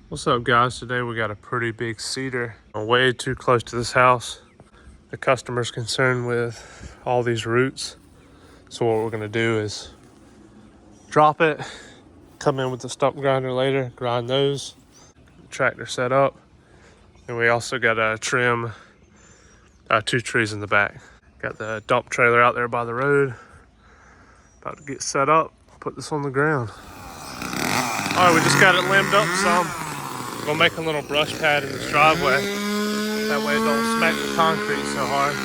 What's up, guys? Today we got a pretty big cedar way too close to this house. The customer's concerned with all these roots. So what we're gonna do is drop it, come in with the stump grinder later, grind those, tractor set up. And we also gotta trim 2 trees in the back. Got the dump trailer out there by the road. About to get set up, put this on the ground. All right, we just got it limbed up some. Gonna make a little brush pad in this driveway. That way it don't smack the concrete so hard.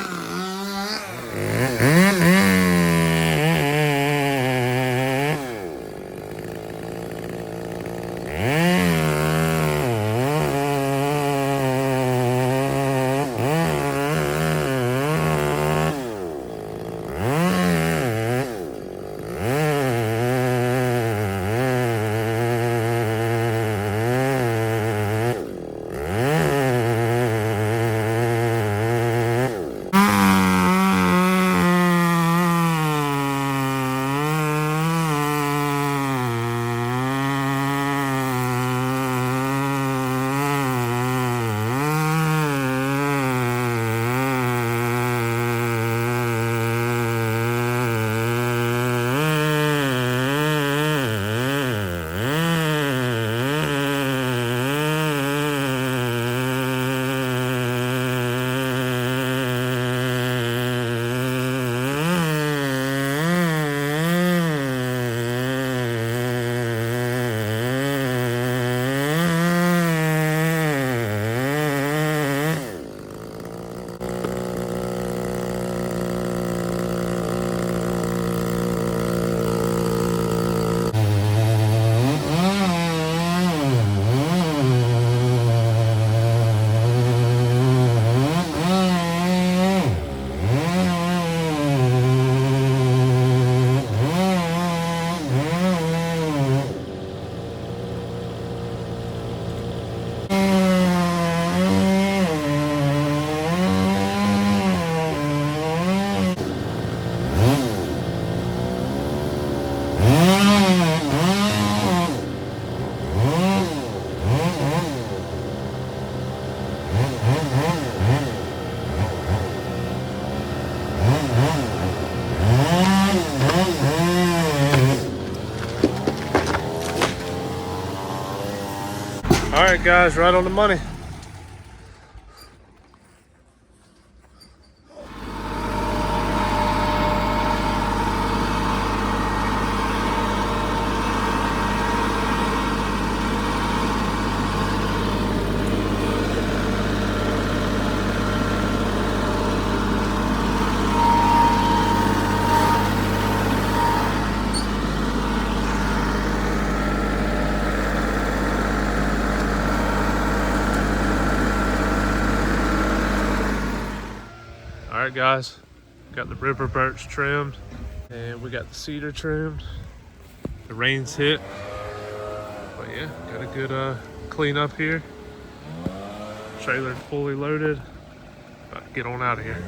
All right, guys, right on the money. All right, guys, got the river birch trimmed and we got the cedar trimmed. The rain's hit, but yeah, got a good clean up here. Trailer fully loaded. About to get on out of here.